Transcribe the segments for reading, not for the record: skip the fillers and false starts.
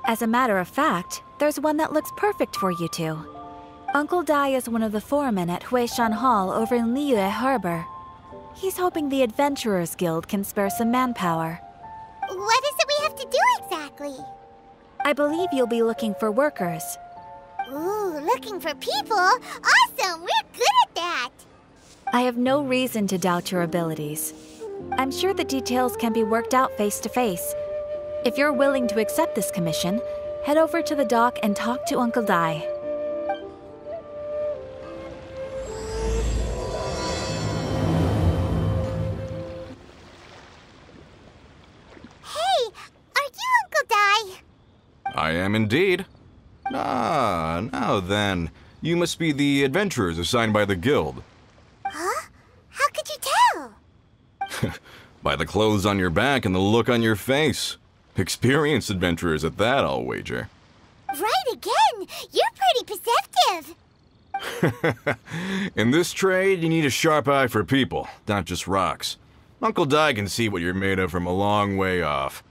As a matter of fact, there's one that looks perfect for you two. Uncle Dai is one of the foremen at Huishan Hall over in Liyue Harbor. He's hoping the Adventurers Guild can spare some manpower. What is it we have to do exactly? I believe you'll be looking for workers. Ooh, looking for people? Awesome! We're good at that! I have no reason to doubt your abilities. I'm sure the details can be worked out face to face. If you're willing to accept this commission, head over to the dock and talk to Uncle Dai. Hey, are you Uncle Dai? I am indeed. Ah, now then. You must be the adventurers assigned by the guild. Huh? How could you tell? By the clothes on your back and the look on your face. Experienced adventurers at that, I'll wager. Right again! You're pretty perceptive! In this trade, you need a sharp eye for people, not just rocks. Uncle Dai can see what you're made of from a long way off.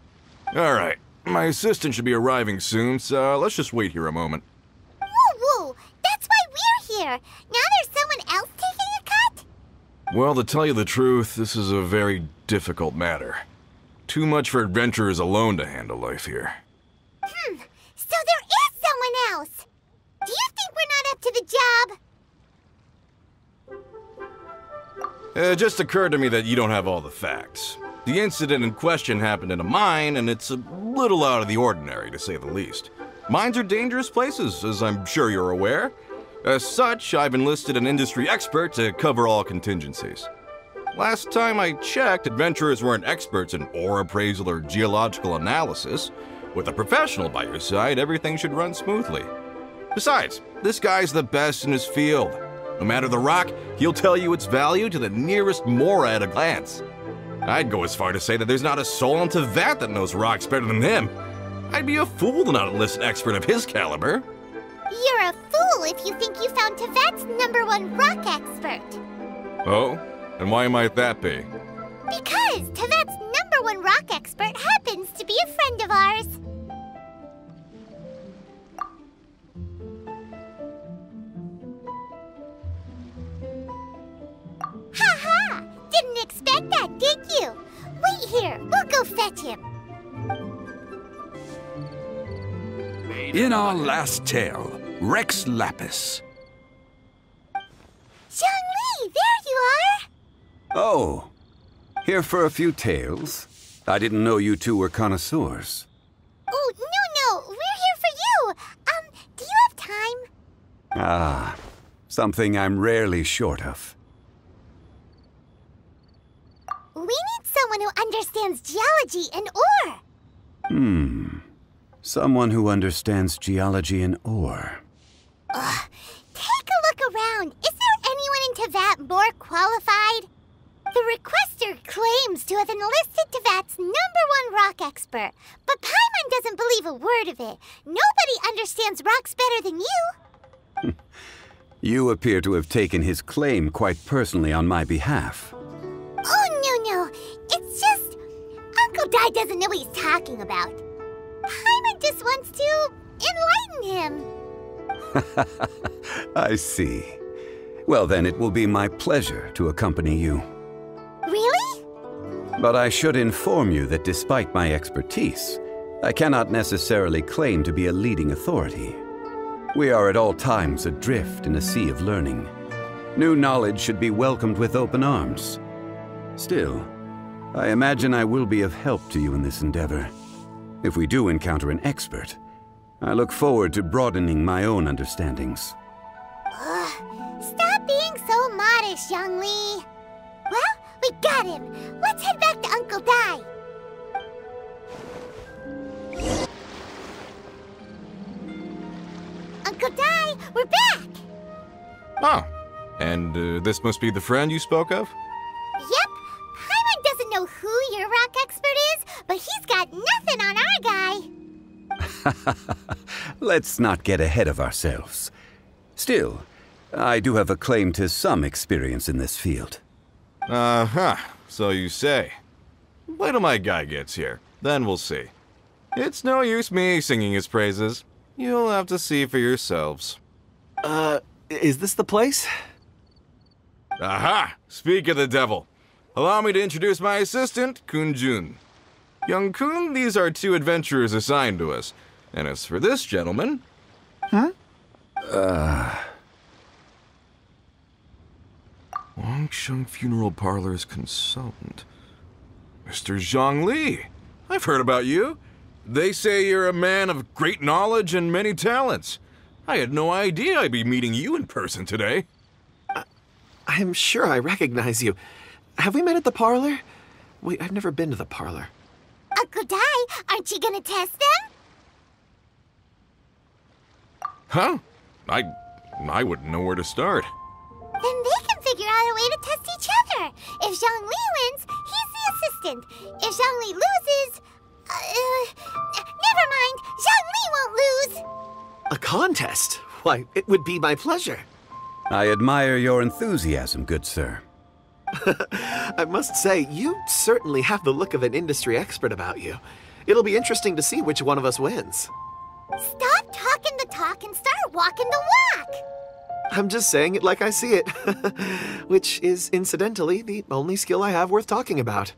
Alright, my assistant should be arriving soon, so let's just wait here a moment. Woo-woo! That's why we're here! Now there's someone else taking a cut? Well, to tell you the truth, this is a very difficult matter. Too much for adventurers alone to handle life here. So there is someone else! Do you think we're not up to the job? It just occurred to me that you don't have all the facts. The incident in question happened in a mine, and it's a little out of the ordinary, to say the least. Mines are dangerous places, as I'm sure you're aware. As such, I've enlisted an industry expert to cover all contingencies. Last time I checked, adventurers weren't experts in ore appraisal or geological analysis. With a professional by your side, everything should run smoothly. Besides, this guy's the best in his field. No matter the rock, he'll tell you its value to the nearest mora at a glance. I'd go as far to say that there's not a soul on Teyvat that knows rocks better than him. I'd be a fool to not enlist an expert of his caliber. You're a fool if you think you found Teyvat's #1 rock expert. Oh? And why might that be? Because Teyvat's #1 rock expert happens to be a friend of ours. Ha-ha! Didn't expect that, did you? Wait here, we'll go fetch him. In our last tale, Rex Lapis. Chun Li, there you are! Oh, here for a few tales? I didn't know you two were connoisseurs. Oh, no, we're here for you. Do you have time? Ah, something I'm rarely short of. We need someone who understands geology and ore. Someone who understands geology and ore. Take a look around. Is there anyone in Teyvat more qualified? The requester claims to have enlisted Teyvat's #1 rock expert, but Pаймon doesn't believe a word of it. Nobody understands rocks better than you. You appear to have taken his claim quite personally on my behalf. Oh, no. It's just... Uncle Dai doesn't know what he's talking about. Pаймon just wants to enlighten him. I see. Well, then it will be my pleasure to accompany you. Really? But I should inform you that despite my expertise, I cannot necessarily claim to be a leading authority. We are at all times adrift in a sea of learning. New knowledge should be welcomed with open arms. Still, I imagine I will be of help to you in this endeavor. If we do encounter an expert, I look forward to broadening my own understandings. Stop being so modest, Young Li. Well, we got him. Let's head back to Uncle Dai. Uncle Dai, we're back! Oh, and this must be the friend you spoke of? Yep. Pаймon doesn't know who your rock expert is, but he's got nothing on our guy. Let's not get ahead of ourselves. Still, I do have a claim to some experience in this field. Uh-huh, so you say. Wait till my guy gets here, then we'll see. It's no use me singing his praises. You'll have to see for yourselves. Is this the place? Aha! Speak of the devil. Allow me to introduce my assistant, Kun Jun. Young Kun, these are 2 adventurers assigned to us. And as for this gentleman... Wangsheng Funeral Parlor's consultant. Mr. Zhang Li. I've heard about you. They say you're a man of great knowledge and many talents. I had no idea I'd be meeting you in person today. I'm sure I recognize you. Have we met at the parlor? Wait, I've never been to the parlor. Uncle Dai, aren't you gonna test them? Huh? I wouldn't know where to start. Then they can figure out a way to test each other. If Zhang Li wins, he's the assistant. If Zhang Li loses... never mind, Zhang Li won't lose. A contest? Why, it would be my pleasure. I admire your enthusiasm, good sir. I must say, you certainly have the look of an industry expert about you. It'll be interesting to see which one of us wins. Stop talking the talk and start walking the walk. I'm just saying it like I see it, which is, incidentally, the only skill I have worth talking about.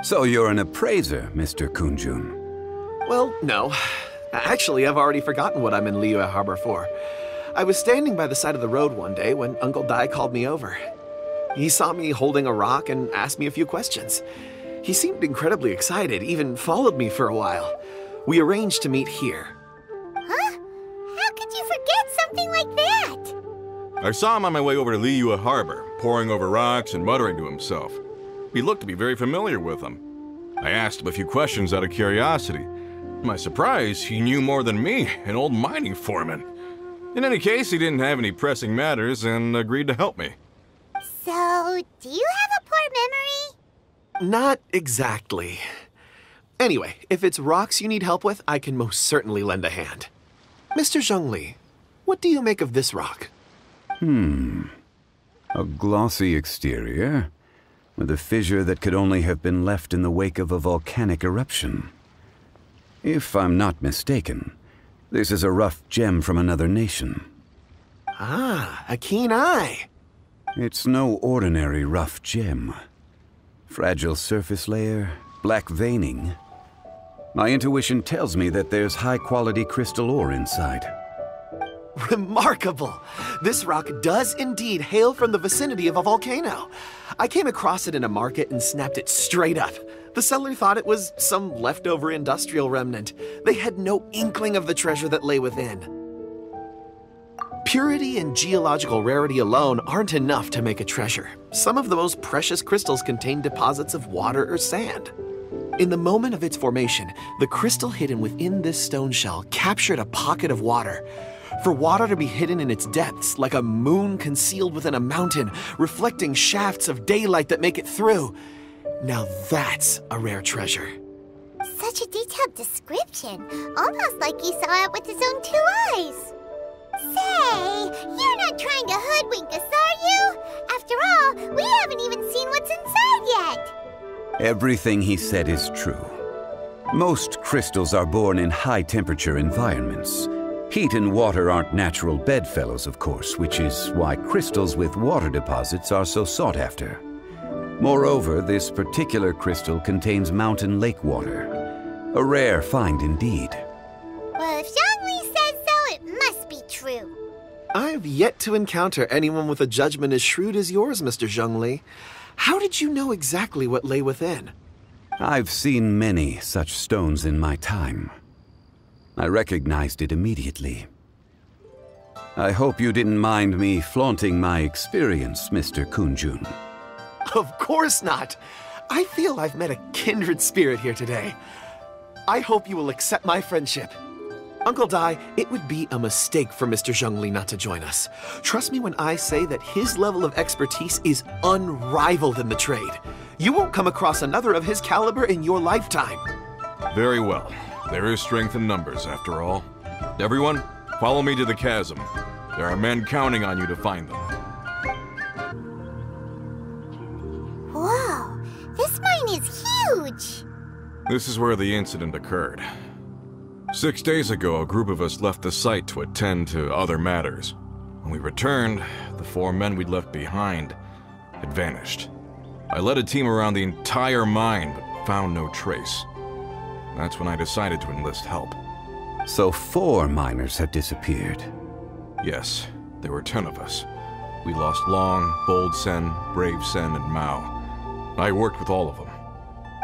So you're an appraiser, Mr. Kunjun. Well, no. Actually, I've already forgotten what I'm in Liyue Harbor for. I was standing by the side of the road one day when Uncle Dai called me over. He saw me holding a rock and asked me a few questions. He seemed incredibly excited, even followed me for a while. We arranged to meet here. Huh? How could you forget something like that? I saw him on my way over to Liyue Harbor, poring over rocks and muttering to himself. He looked to be very familiar with them. I asked him a few questions out of curiosity. To my surprise, he knew more than me, an old mining foreman. In any case, he didn't have any pressing matters and agreed to help me. So, do you have a poor memory? Not exactly. Anyway, if it's rocks you need help with, I can most certainly lend a hand. Mr. Zhang Li, what do you make of this rock? A glossy exterior, with a fissure that could only have been left in the wake of a volcanic eruption. If I'm not mistaken, this is a rough gem from another nation. Ah, a keen eye. It's no ordinary rough gem. Fragile surface layer, black veining. My intuition tells me that there's high-quality crystal ore inside. Remarkable! This rock does indeed hail from the vicinity of a volcano. I came across it in a market and snapped it straight up. The seller thought it was some leftover industrial remnant. They had no inkling of the treasure that lay within. Purity and geological rarity alone aren't enough to make a treasure. Some of the most precious crystals contain deposits of water or sand. In the moment of its formation, the crystal hidden within this stone shell captured a pocket of water. For water to be hidden in its depths, like a moon concealed within a mountain, reflecting shafts of daylight that make it through. Now that's a rare treasure. Such a detailed description, almost like he saw it with his own 2 eyes. Say, you're not trying to hoodwink us, are you? After all, we haven't even seen what's inside yet. Everything he said is true. Most crystals are born in high-temperature environments. Heat and water aren't natural bedfellows, of course, which is why crystals with water deposits are so sought after. Moreover, this particular crystal contains mountain lake water. A rare find indeed. Well, if Zhang Li says so, it must be true. I've yet to encounter anyone with a judgment as shrewd as yours, Mr. Zhang Li. How did you know exactly what lay within? I've seen many such stones in my time. I recognized it immediately. I hope you didn't mind me flaunting my experience, Mr. Kunjun. Of course not. I feel I've met a kindred spirit here today. I hope you will accept my friendship. Uncle Dai, it would be a mistake for Mr. Zhang Li not to join us. Trust me when I say that his level of expertise is unrivaled in the trade. You won't come across another of his caliber in your lifetime. Very well. There is strength in numbers, after all. Everyone, follow me to the chasm. There are men counting on you to find them. Whoa, this mine is huge. This is where the incident occurred. 6 days ago, a group of us left the site to attend to other matters. When we returned, the 4 men we'd left behind had vanished. I led a team around the entire mine, but found no trace. That's when I decided to enlist help. So 4 miners have disappeared. Yes, there were 10 of us. We lost Long, Bold Sen, Brave Sen, and Mao. I worked with all of them.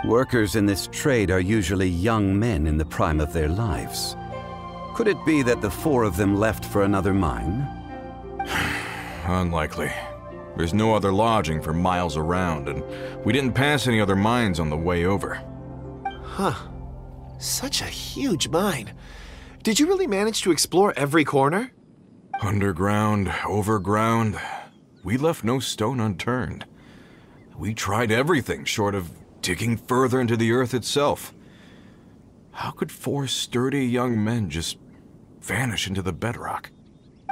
Workers in this trade are usually young men in the prime of their lives. Could it be that the 4 of them left for another mine? Unlikely. There's no other lodging for miles around, and we didn't pass any other mines on the way over. Huh. Such a huge mine. Did you really manage to explore every corner? Underground, overground. We left no stone unturned. We tried everything short of digging further into the earth itself. How could 4 sturdy young men just vanish into the bedrock?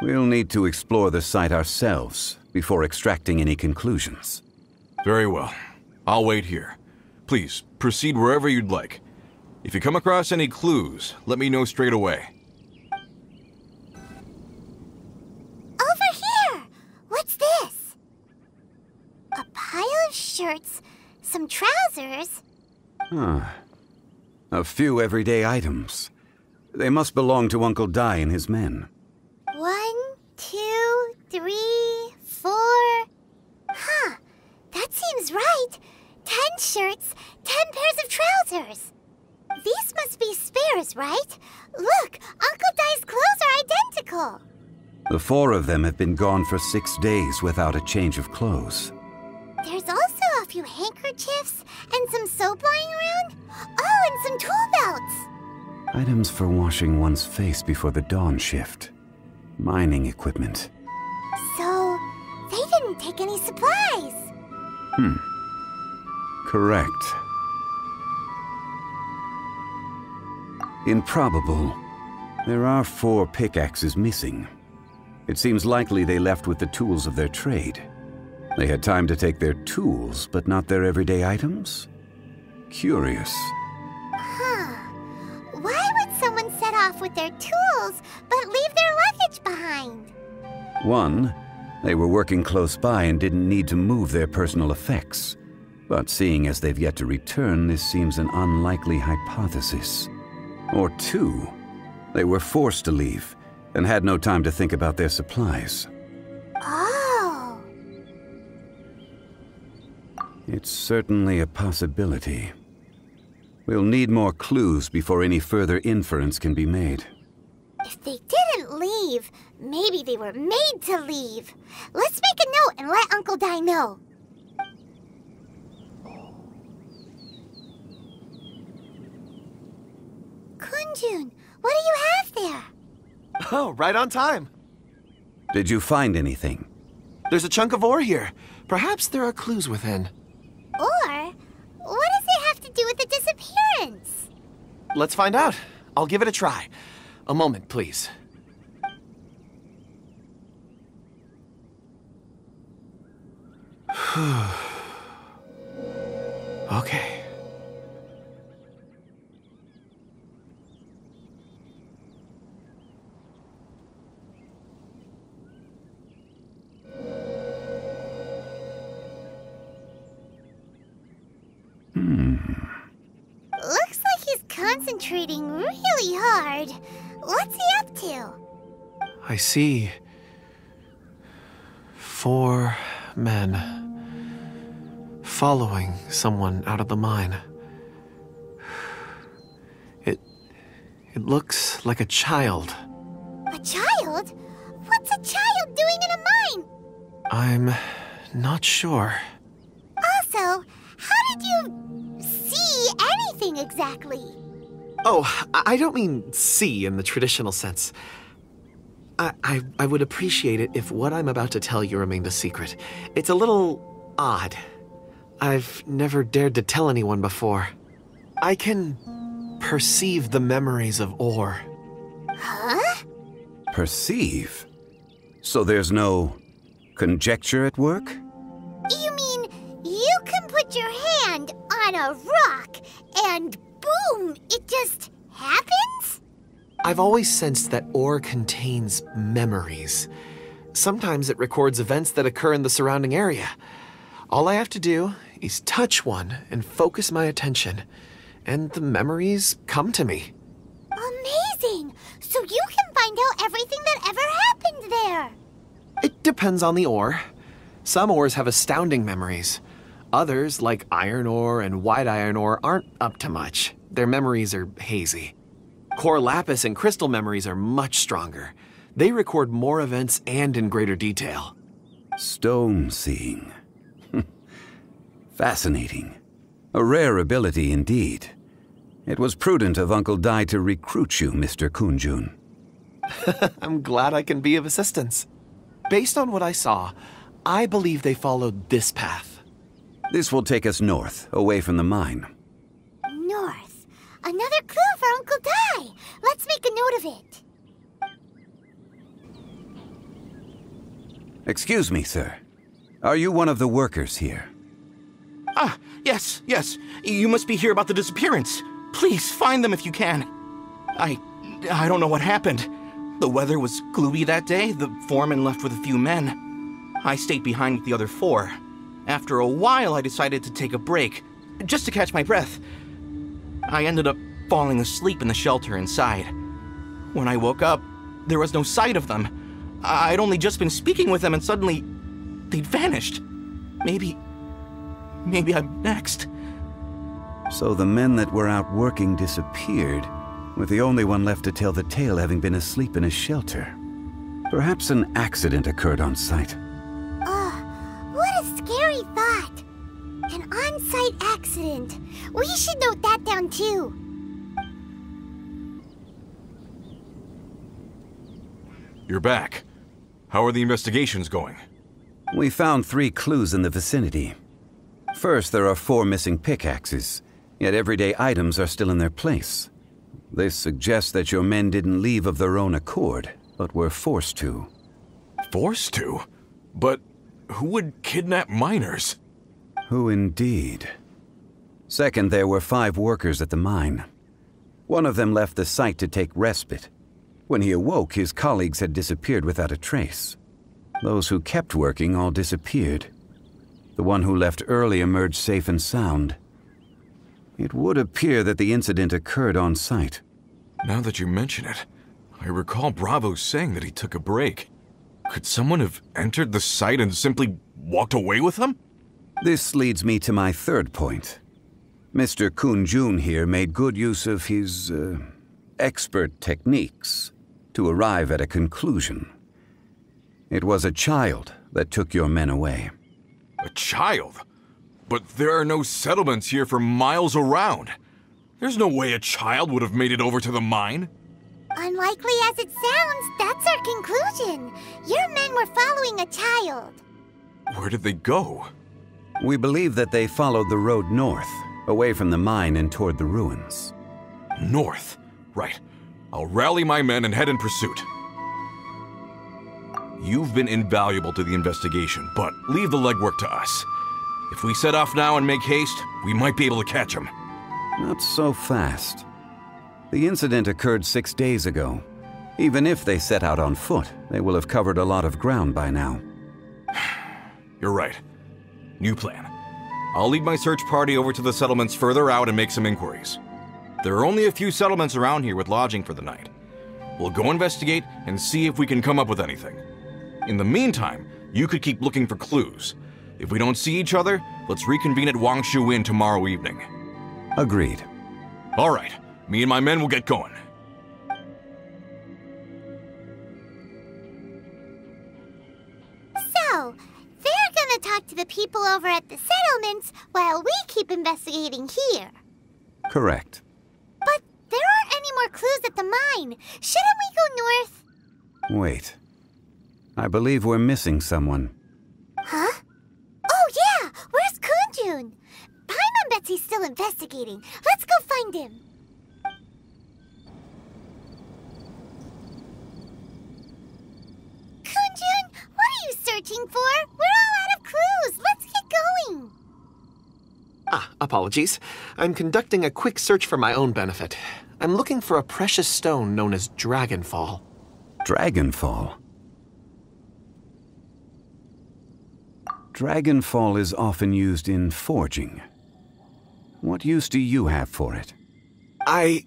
We'll need to explore the site ourselves before extracting any conclusions. Very well. I'll wait here. Please, proceed wherever you'd like. If you come across any clues, let me know straight away. Over here! What's this? A pile of shirts, some trousers. A few everyday items. They must belong to Uncle Dai and his men. 1, 2, 3, 4. Huh, that seems right. 10 shirts, 10 pairs of trousers. These must be spares, right? Look, Uncle Dai's clothes are identical. The 4 of them have been gone for 6 days without a change of clothes. There's also a few handkerchiefs and some soap lying around. Oh, and some tool belts. Items for washing one's face before the dawn shift. Mining equipment. So, they didn't take any supplies. Correct. Improbable. There are 4 pickaxes missing. It seems likely they left with the tools of their trade. They had time to take their tools, but not their everyday items? Curious. Huh. Why would someone set off with their tools, but leave their luggage behind? 1, they were working close by and didn't need to move their personal effects. But seeing as they've yet to return, this seems an unlikely hypothesis. Or 2, they were forced to leave and had no time to think about their supplies. Oh. It's certainly a possibility. We'll need more clues before any further inference can be made. If they didn't leave, maybe they were made to leave. Let's make a note and let Uncle Dai know. Kunjun, what do you have there? Oh, right on time. Did you find anything? There's a chunk of ore here. Perhaps there are clues within. Or, what does it have to do with the disappearance? Let's find out. I'll give it a try. A moment, please. Okay. Looks like he's concentrating really hard. What's he up to? I see 4 men following someone out of the mine. It looks like a child. A child? What's a child doing in a mine? I'm not sure. Also, how did you see anything exactly? Oh, I don't mean see in the traditional sense. I would appreciate it if what I'm about to tell you remained a secret. It's a little odd. I've never dared to tell anyone before. I can perceive the memories of ore. Huh? Perceive? So there's no conjecture at work? You mean you can put your hand on a rock and boom, it just happens? I've always sensed that ore contains memories. Sometimes it records events that occur in the surrounding area. All I have to do is touch one and focus my attention, and the memories come to me. Amazing! So you can find out everything that ever happened there. It depends on the ore. Some ores have astounding memories. Others, like iron ore and white iron ore, aren't up to much. Their memories are hazy. Core lapis and crystal memories are much stronger. They record more events and in greater detail. Stone seeing. Fascinating. A rare ability indeed. It was prudent of Uncle Dai to recruit you, Mr. Kunjun. I'm glad I can be of assistance. Based on what I saw, I believe they followed this path. This will take us north, away from the mine. North. Another clue for Uncle Dai. Let's make a note of it. Excuse me, sir. Are you one of the workers here? Ah, yes. You must be here about the disappearance. Please, find them if you can. I don't know what happened. The weather was gloomy that day. The foreman left with a few men. I stayed behind with the other 4. After a while, I decided to take a break, just to catch my breath. I ended up falling asleep in the shelter inside. When I woke up, there was no sight of them. I'd only just been speaking with them and suddenly they'd vanished. Maybe I'm next. So the men that were out working disappeared, with the only one left to tell the tale having been asleep in a shelter. Perhaps an accident occurred on site. What a scary thought. An on-site accident. We should note that down too. You're back. How are the investigations going? We found 3 clues in the vicinity. First, there are 4 missing pickaxes, yet everyday items are still in their place. This suggests that your men didn't leave of their own accord, but were forced to. Forced to? But who would kidnap miners? Who indeed? Second, there were 5 workers at the mine. One of them left the site to take respite. When he awoke, his colleagues had disappeared without a trace. Those who kept working all disappeared. The one who left early emerged safe and sound. It would appear that the incident occurred on site. Now that you mention it, I recall Bravo saying that he took a break. Could someone have entered the site and simply walked away with them? This leads me to my third point. Mr. Kunjun here made good use of his, expert techniques to arrive at a conclusion. It was a child that took your men away. A child? But there are no settlements here for miles around. There's no way a child would have made it over to the mine. Unlikely as it sounds, that's our conclusion. Your men were following a child. Where did they go? We believe that they followed the road north, away from the mine and toward the ruins. North? Right. I'll rally my men and head in pursuit. You've been invaluable to the investigation, but leave the legwork to us. If we set off now and make haste, we might be able to catch them. Not so fast. The incident occurred 6 days ago. Even if they set out on foot, they will have covered a lot of ground by now. You're right. New plan. I'll lead my search party over to the settlements further out and make some inquiries. There are only a few settlements around here with lodging for the night. We'll go investigate and see if we can come up with anything. In the meantime, you could keep looking for clues. If we don't see each other, let's reconvene at Wangshu Inn tomorrow evening. Agreed. All right. Me and my men will get going. So, they're gonna talk to the people over at the settlements while we keep investigating here. Correct. But there aren't any more clues at the mine. Shouldn't we go north? Wait. I believe we're missing someone. Huh? Oh yeah! Where's Kunjun? Pаймon bets he's still investigating. Let's go find him. Kunjun, what are you searching for? We're all out of clues. Let's get going. Apologies. I'm conducting a quick search for my own benefit. I'm looking for a precious stone known as Dragonfall. Dragonfall? Dragonfall is often used in forging. What use do you have for it? I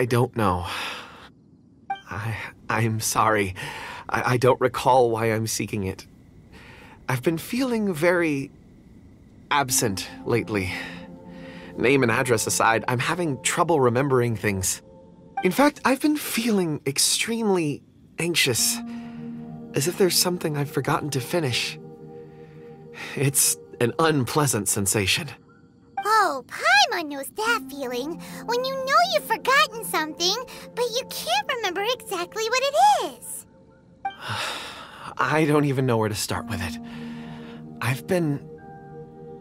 don't know. I'm sorry. I don't recall why I'm seeking it. I've been feeling very absent lately. Name and address aside, I'm having trouble remembering things. In fact, I've been feeling extremely anxious, as if there's something I've forgotten to finish. It's an unpleasant sensation. Oh, Paimon knows that feeling, when you know you've forgotten something, but you can't remember exactly what it is. I don't even know where to start with it. I've been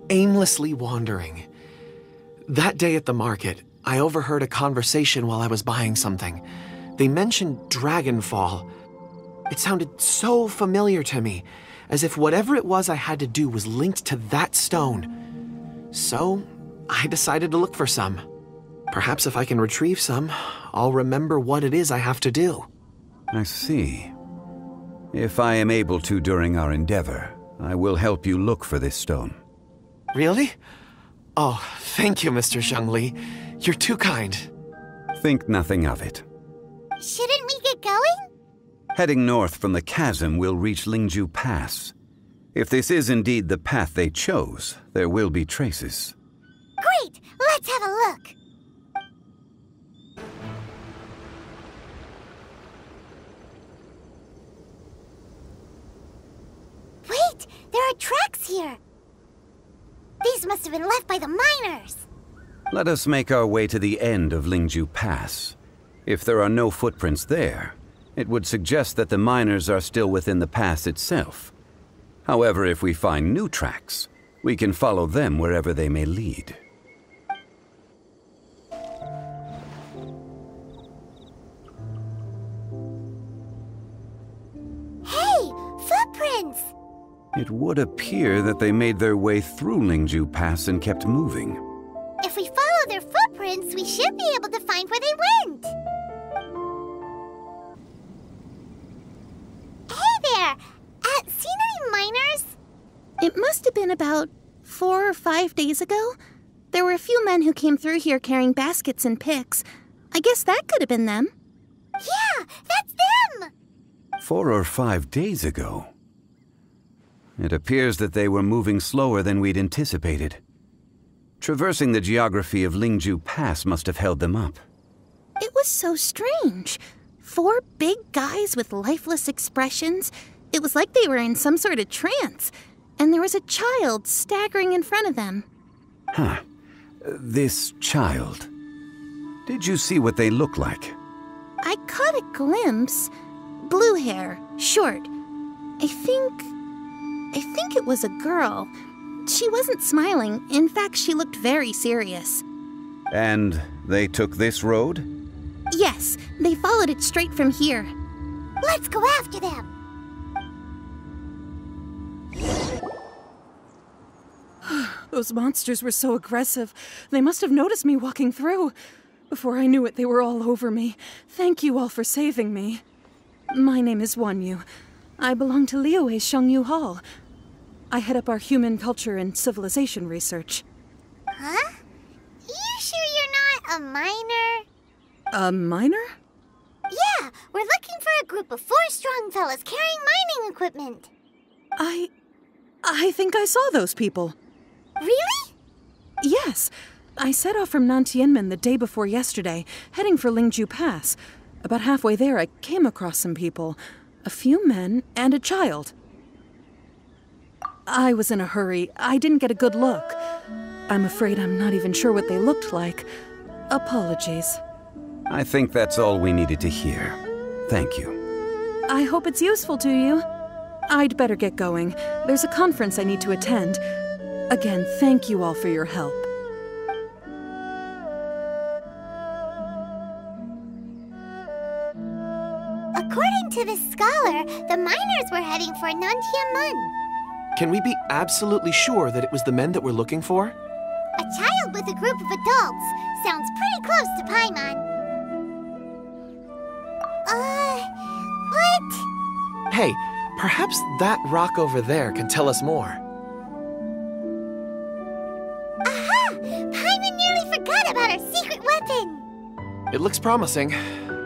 aimlessly wandering. That day at the market, I overheard a conversation while I was buying something. They mentioned Dragonfall. It sounded so familiar to me, as if whatever it was I had to do was linked to that stone. So, I decided to look for some. Perhaps if I can retrieve some, I'll remember what it is I have to do. I see. If I am able to during our endeavor, I will help you look for this stone. Really? Oh, thank you, Mr. Zhang Li. You're too kind. Think nothing of it. Shouldn't we get going? Heading north from the chasm, we'll reach Lingju Pass. If this is indeed the path they chose, there will be traces. Great! Let's have a look! Wait! There are tracks here! These must have been left by the miners! Let us make our way to the end of Lingju Pass. If there are no footprints there, it would suggest that the miners are still within the pass itself. However, if we find new tracks, we can follow them wherever they may lead. Hey! Footprints! It would appear that they made their way through Lingju Pass and kept moving. If we follow their footprints, we should be able to find where they went! Hey there! Seen any miners? It must have been about 4 or 5 days ago. There were a few men who came through here carrying baskets and picks. I guess that could have been them. Yeah, that's them! 4 or 5 days ago. It appears that they were moving slower than we'd anticipated. Traversing the geography of Lingju Pass must have held them up. It was so strange. 4 big guys with lifeless expressions. It was like they were in some sort of trance. And there was a child staggering in front of them. Huh. This child. Did you see what they look like? I caught a glimpse. Blue hair, short. I think it was a girl. She wasn't smiling. In fact, she looked very serious. And they took this road? Yes, they followed it straight from here. Let's go after them! Those monsters were so aggressive. They must have noticed me walking through. Before I knew it, they were all over me. Thank you all for saving me. My name is Wanyu. I belong to Liyue's Shengyu Hall. I head up our human culture and civilization research. Huh? You sure you're not a miner? A miner? Yeah, we're looking for a group of 4 strong fellas carrying mining equipment. I think I saw those people. Really? Yes. I set off from Nantianmen the day before yesterday, heading for Lingju Pass. About halfway there, I came across some people. A few men and a child. I was in a hurry. I didn't get a good look. I'm afraid I'm not even sure what they looked like. Apologies. I think that's all we needed to hear. Thank you. I hope it's useful to you. I'd better get going. There's a conference I need to attend. Again, thank you all for your help. According to this scholar, the miners were heading for Nantianmen. Can we be absolutely sure that it was the men that we're looking for? A child with a group of adults sounds pretty close to Pаймon. What? Hey, perhaps that rock over there can tell us more. Aha! Pаймon nearly forgot about our secret weapon. It looks promising.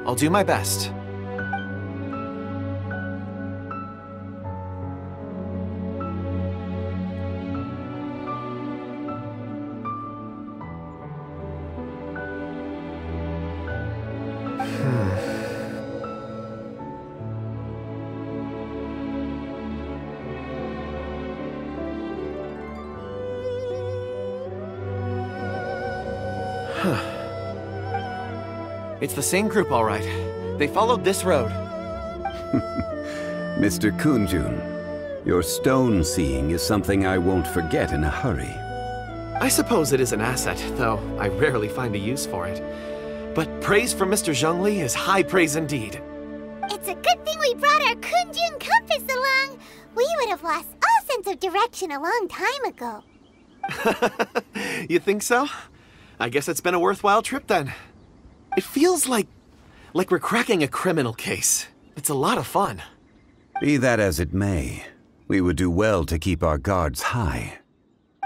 I'll do my best. It's the same group, all right. They followed this road. Mr. Kunjun, your stone seeing is something I won't forget in a hurry. I suppose it is an asset, though I rarely find a use for it. But praise from Mr. Chjun Li is high praise indeed. It's a good thing we brought our Kunjun compass along. We would have lost all sense of direction a long time ago. You think so? I guess it's been a worthwhile trip then. It feels like we're cracking a criminal case. It's a lot of fun. Be that as it may, we would do well to keep our guards high.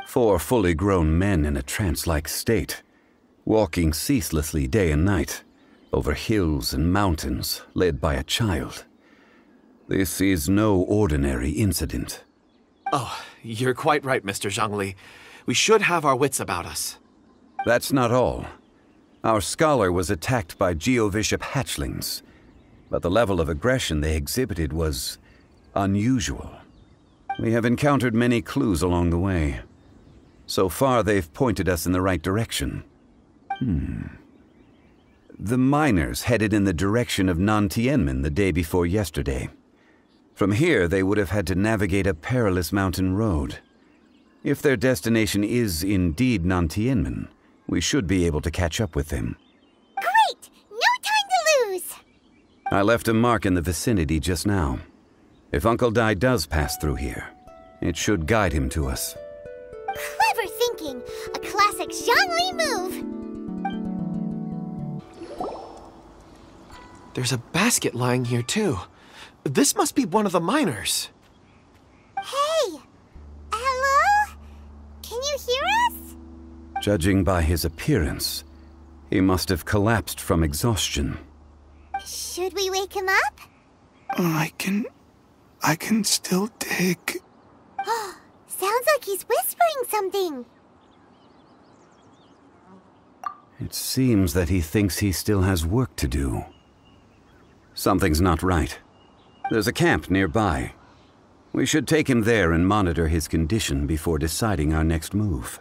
4 fully grown men in a trance-like state, walking ceaselessly day and night, over hills and mountains, led by a child. This is no ordinary incident. Oh, you're quite right, Mr. Chjun Li. We should have our wits about us. That's not all. Our scholar was attacked by Geovishap hatchlings, but the level of aggression they exhibited was unusual. We have encountered many clues along the way. So far, they've pointed us in the right direction. The miners headed in the direction of Nantianmen the day before yesterday. From here, they would have had to navigate a perilous mountain road. If their destination is indeed Nantianmen, we should be able to catch up with them. Great! No time to lose! I left a mark in the vicinity just now. If Uncle Dai does pass through here, it should guide him to us. Clever thinking! A classic Chjun Li move! There's a basket lying here, too. This must be one of the miners. Hey! Hello? Can you hear us? Judging by his appearance, he must have collapsed from exhaustion. Should we wake him up? I can still dig. Sounds like he's whispering something. It seems that he thinks he still has work to do. Something's not right. There's a camp nearby. We should take him there and monitor his condition before deciding our next move.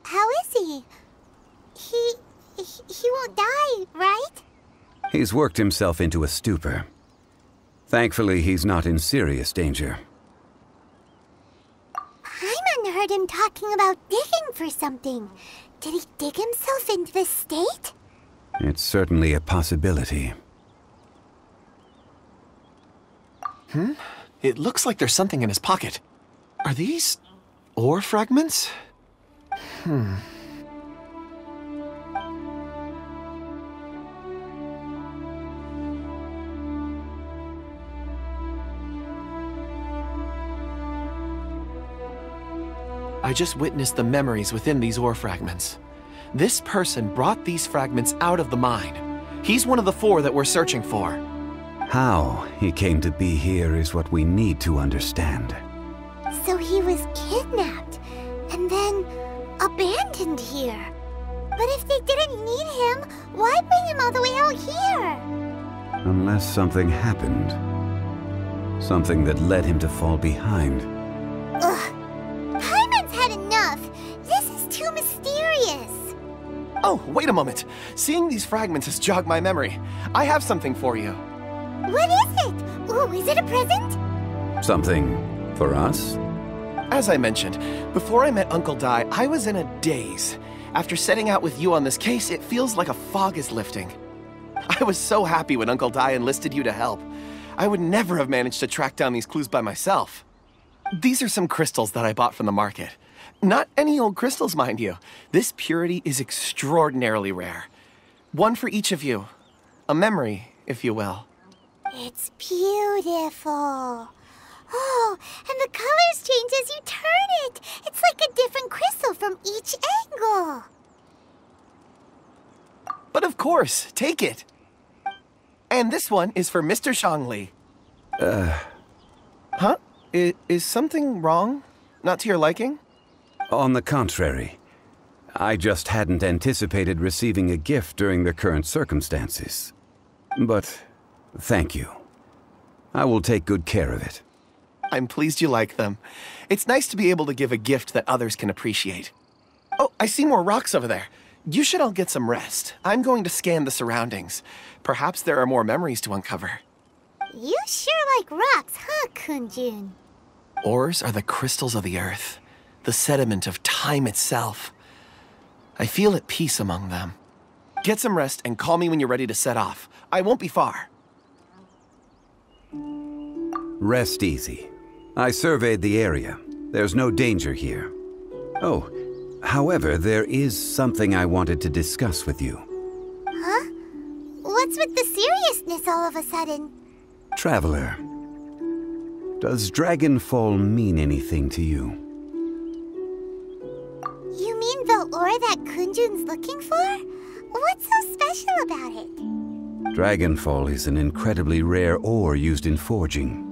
How is he? He won't die, right? He's worked himself into a stupor. Thankfully, he's not in serious danger. Pаймon heard him talking about digging for something. Did he dig himself into this state? It's certainly a possibility. It looks like there's something in his pocket. Are these ore fragments? I just witnessed the memories within these ore fragments. This person brought these fragments out of the mine. He's one of the 4 that we're searching for. How he came to be here is what we need to understand. So he was kidnapped and then abandoned here. But if they didn't need him, why bring him all the way out here? Unless something happened. Something that led him to fall behind. Ugh. Paimon's had enough. This is too mysterious. Oh, wait a moment. Seeing these fragments has jogged my memory. I have something for you. What is it? Ooh, is it a present? Something for us? As I mentioned, before I met Uncle Dai, I was in a daze. After setting out with you on this case, it feels like a fog is lifting. I was so happy when Uncle Dai enlisted you to help. I would never have managed to track down these clues by myself. These are some crystals that I bought from the market. Not any old crystals, mind you. This purity is extraordinarily rare. One for each of you. A memory, if you will. It's beautiful. Oh, and the colors change as you turn it. It's like a different crystal from each angle. But of course, take it. And this one is for Mr. Chjun Li. Huh? Is something wrong? Not to your liking? On the contrary. I just hadn't anticipated receiving a gift during the current circumstances. But thank you. I will take good care of it. I'm pleased you like them. It's nice to be able to give a gift that others can appreciate. Oh, I see more rocks over there. You should all get some rest. I'm going to scan the surroundings. Perhaps there are more memories to uncover. You sure like rocks, huh, Kunjun? Ores are the crystals of the earth, the sediment of time itself. I feel at peace among them. Get some rest and call me when you're ready to set off. I won't be far. Rest easy. I surveyed the area. There's no danger here. Oh, however, there is something I wanted to discuss with you. Huh? What's with the seriousness all of a sudden? Traveler, does Dragonfall mean anything to you? You mean the ore that Kunjun's looking for? What's so special about it? Dragonfall is an incredibly rare ore used in forging.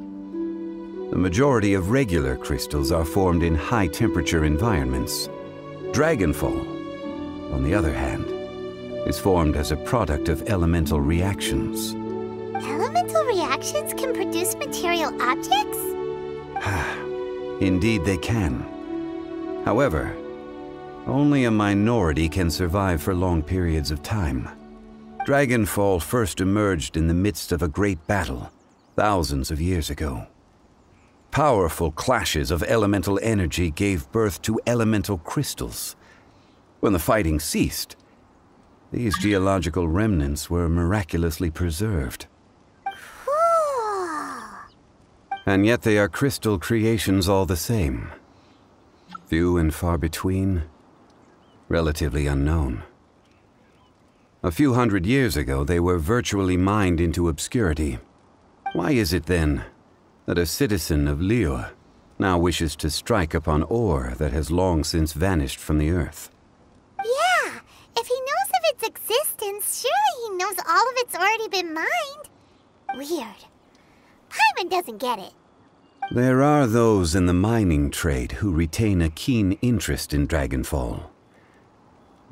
The majority of regular crystals are formed in high-temperature environments. Dragonfall, on the other hand, is formed as a product of elemental reactions. Elemental reactions can produce material objects? Indeed they can. However, only a minority can survive for long periods of time. Dragonfall first emerged in the midst of a great battle, thousands of years ago. Powerful clashes of elemental energy gave birth to elemental crystals. When the fighting ceased, these geological remnants were miraculously preserved. Cool. And yet they are crystal creations all the same. Few and far between, relatively unknown. A few hundred years ago, they were virtually mined into obscurity. Why is it then that a citizen of Liyue now wishes to strike upon ore that has long since vanished from the earth? Yeah, if he knows of its existence, surely he knows all of it's already been mined. Weird. Pаймon doesn't get it. There are those in the mining trade who retain a keen interest in Dragonfall.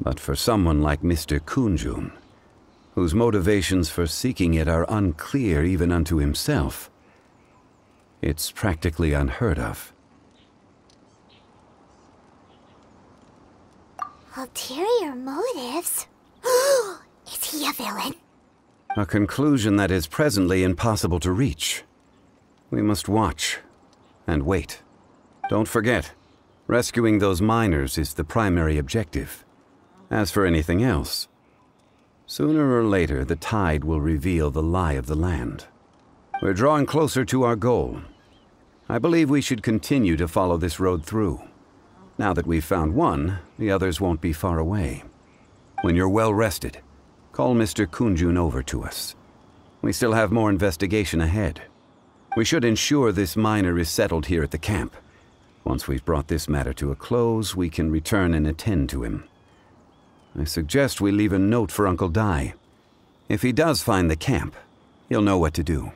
But for someone like Mr. Kunjun, whose motivations for seeking it are unclear even unto himself, it's practically unheard of. Ulterior motives? Is he a villain? A conclusion that is presently impossible to reach. We must watch and wait. Don't forget, rescuing those miners is the primary objective. As for anything else, sooner or later the tide will reveal the lie of the land. We're drawing closer to our goal. I believe we should continue to follow this road through. Now that we've found one, the others won't be far away. When you're well rested, call Mr. Kunjun over to us. We still have more investigation ahead. We should ensure this miner is settled here at the camp. Once we've brought this matter to a close, we can return and attend to him. I suggest we leave a note for Uncle Dai. If he does find the camp, he'll know what to do.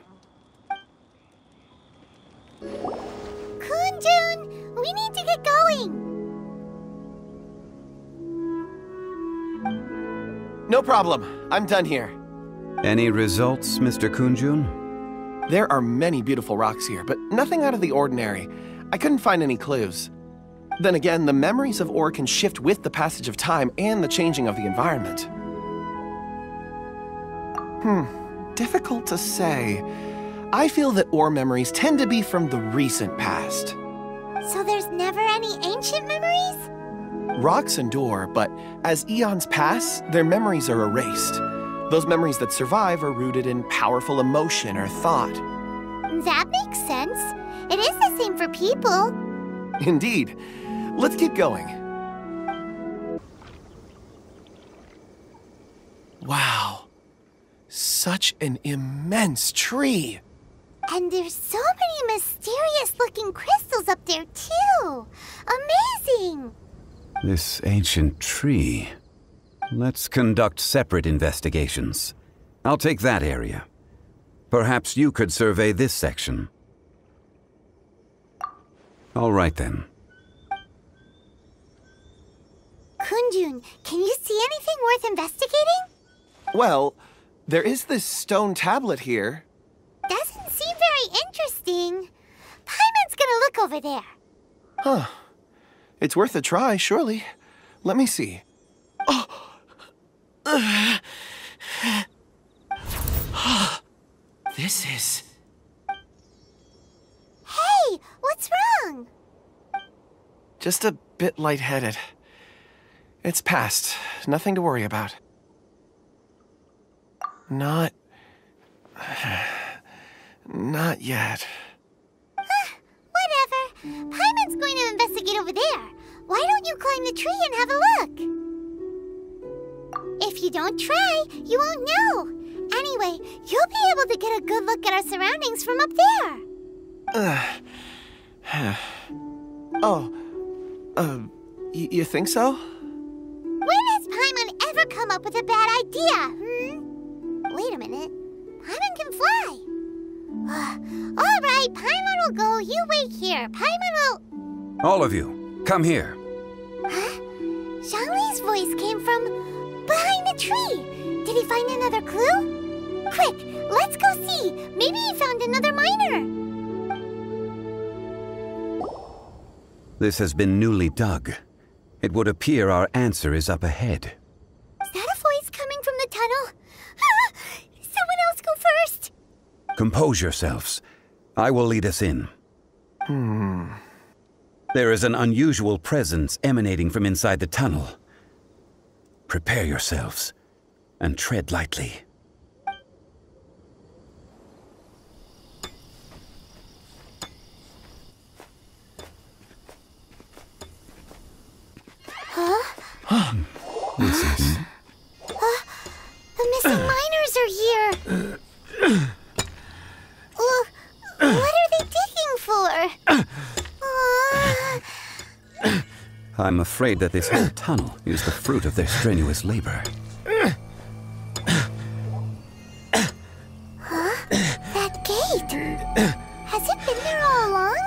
Kunjun, we need to get going. No problem. I'm done here. Any results, Mr. Kunjun? There are many beautiful rocks here, but nothing out of the ordinary. I couldn't find any clues. Then again, the memories of ore can shift with the passage of time and the changing of the environment. Difficult to say. I feel that ore memories tend to be from the recent past. So there's never any ancient memories? Rocks endure, but as eons pass, their memories are erased. Those memories that survive are rooted in powerful emotion or thought. That makes sense. It is the same for people. Indeed. Let's keep going. Wow. Such an immense tree. And there's so many mysterious-looking crystals up there, too. Amazing! This ancient tree. Let's conduct separate investigations. I'll take that area. Perhaps you could survey this section. All right, then. Kunjun, can you see anything worth investigating? Well, there is this stone tablet here. Doesn't seem very interesting. Paimon's gonna look over there. Huh. It's worth a try, surely. Let me see. Oh! This is... Hey, what's wrong? just a bit lightheaded. It's past. Nothing to worry about. Not yet. Whatever. Paimon's going to investigate over there. Why don't you climb the tree and have a look? If you don't try, you won't know. Anyway, you'll be able to get a good look at our surroundings from up there. You think so? When has Paimon ever come up with a bad idea, Wait a minute. Paimon can fly. All right, Paimon will go. You wait here. Paimon will... All of you, come here. Huh? Zhongli's voice came from behind the tree. Did he find another clue? Quick, let's go see. Maybe he found another miner. This has been newly dug. It would appear our answer is up ahead. Is that a voice coming from the tunnel? Someone else go first. Compose yourselves. I will lead us in. There is an unusual presence emanating from inside the tunnel. Prepare yourselves and tread lightly. This is... The missing miners are here. What are they digging for? I'm afraid that this whole tunnel is the fruit of their strenuous labor. That gate. Has it been there all along?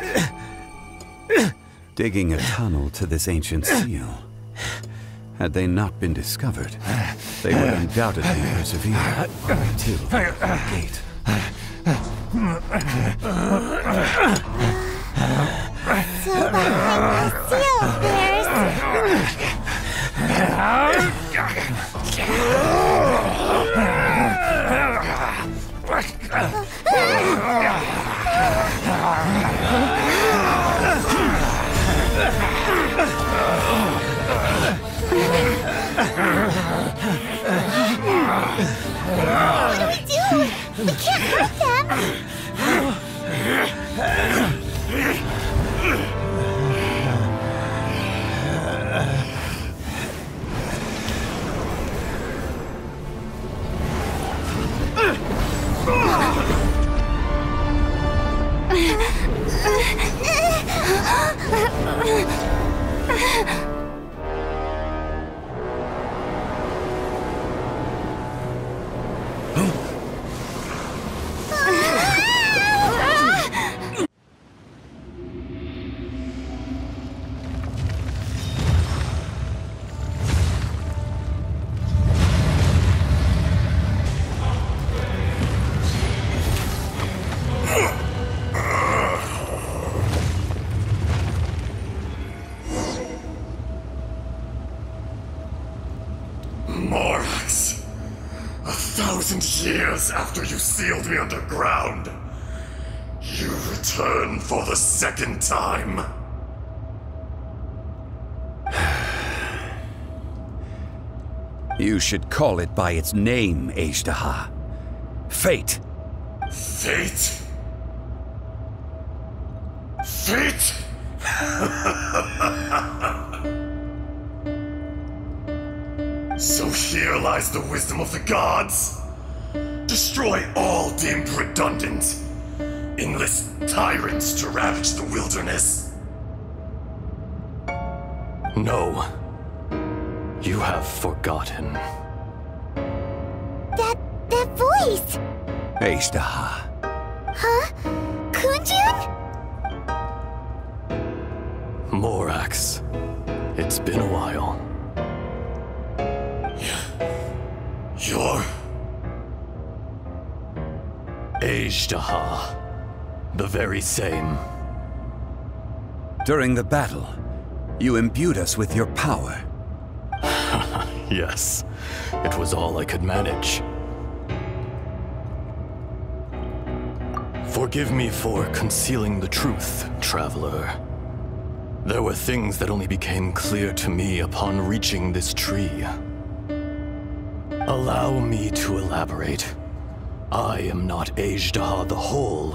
Digging a tunnel to this ancient seal. Had they not been discovered, they would undoubtedly persevere until the gate. So behind the seal, there's... What do we do? We can't hurt them! Years after you sealed me underground, you return for the second time. You should call it by its name, Ejdaha. Fate. Fate? Fate? So here lies the wisdom of the gods. Destroy all deemed redundant. Enlist tyrants to ravage the wilderness. No. You have forgotten. That voice! Ashtaha. Huh? Kunjun? Morax. It's been a while. You're... Ashtaha. The very same. During the battle, you imbued us with your power. Yes. It was all I could manage. Forgive me for concealing the truth, traveler. There were things that only became clear to me upon reaching this tree. Allow me to elaborate. I am not Ashtaha the whole,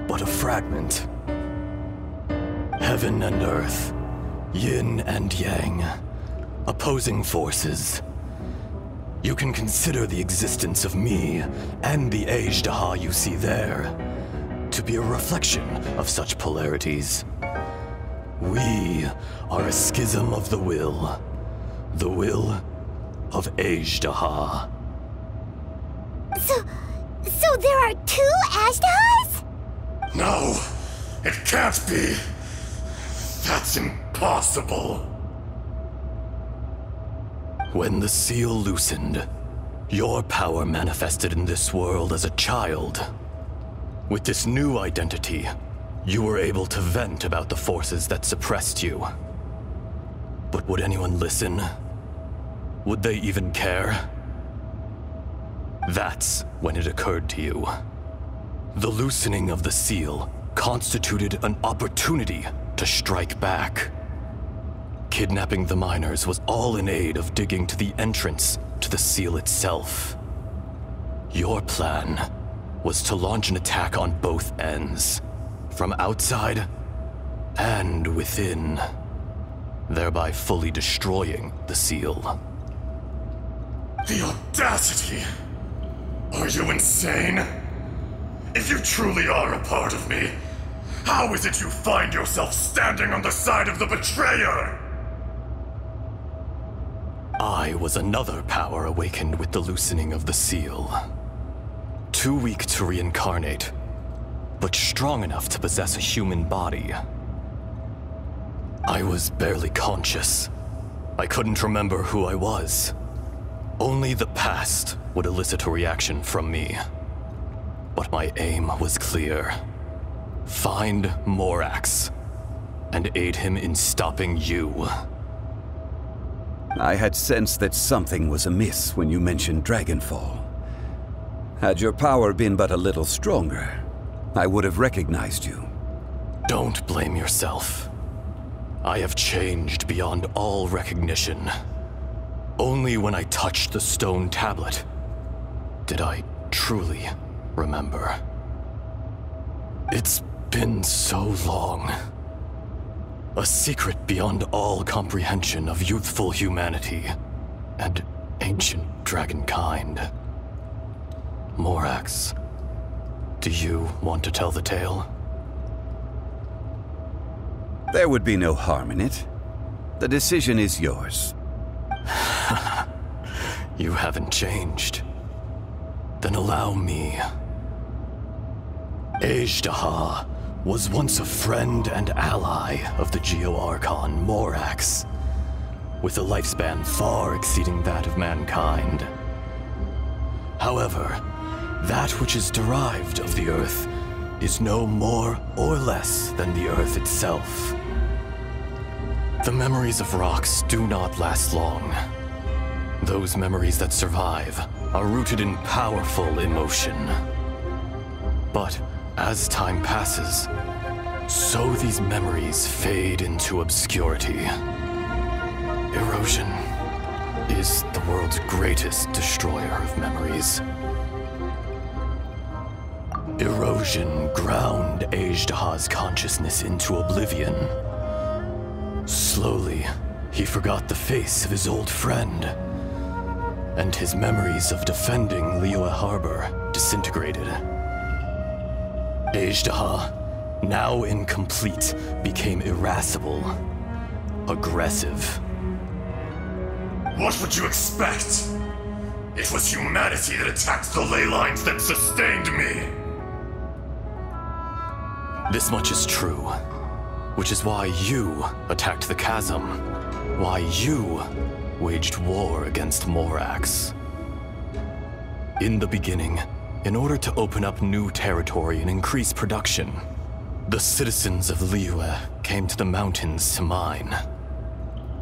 but a fragment. Heaven and earth, yin and yang, opposing forces. You can consider the existence of me and the Ashtaha you see there to be a reflection of such polarities. We are a schism of the will of Ashtaha. So there are two Ashtahas? No, it can't be. That's impossible. When the seal loosened, your power manifested in this world as a child. With this new identity, you were able to vent about the forces that suppressed you. But would anyone listen? Would they even care? That's when it occurred to you. The loosening of the seal constituted an opportunity to strike back. Kidnapping the miners was all in aid of digging to the entrance to the seal itself. Your plan was to launch an attack on both ends, from outside and within, thereby fully destroying the seal. The audacity! Are you insane? If you truly are a part of me, how is it you find yourself standing on the side of the betrayer? I was another power awakened with the loosening of the seal. Too weak to reincarnate, but strong enough to possess a human body. I was barely conscious. I couldn't remember who I was. Only the past would elicit a reaction from me. But my aim was clear. Find Morax, and aid him in stopping you. I had sensed that something was amiss when you mentioned Dragonfall. Had your power been but a little stronger, I would have recognized you. Don't blame yourself. I have changed beyond all recognition. Only when I touched the stone tablet did I truly remember. It's been so long. A secret beyond all comprehension of youthful humanity and ancient dragonkind. Morax, do you want to tell the tale? There would be no harm in it. The decision is yours. You haven't changed. Then allow me. Ashtaha was once a friend and ally of the Geo-Archon Morax, with a lifespan far exceeding that of mankind. However, that which is derived of the Earth is no more or less than the Earth itself. The memories of rocks do not last long. Those memories that survive are rooted in powerful emotion. But as time passes, so these memories fade into obscurity. Erosion is the world's greatest destroyer of memories. Erosion ground Ajdaha's consciousness into oblivion. Slowly, he forgot the face of his old friend, and his memories of defending Liyue Harbor disintegrated. Ajdaha, now incomplete, became irascible, aggressive. What would you expect? It was humanity that attacked the ley lines that sustained me. This much is true, which is why you attacked the chasm, why you waged war against Morax. In the beginning, in order to open up new territory and increase production, the citizens of Liyue came to the mountains to mine.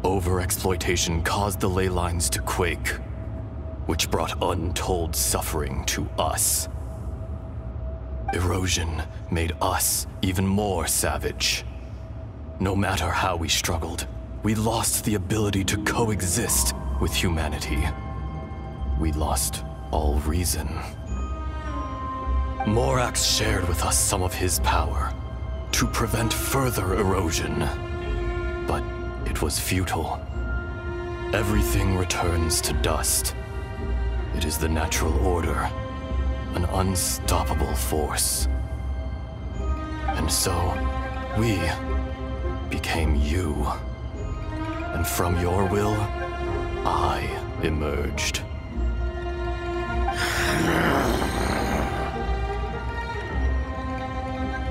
Overexploitation caused the ley lines to quake, which brought untold suffering to us. Erosion made us even more savage. No matter how we struggled, we lost the ability to coexist with humanity. We lost all reason. Morax shared with us some of his power to prevent further erosion, but it was futile. Everything returns to dust. It is the natural order, an unstoppable force. And so, we became you. And from your will, I emerged.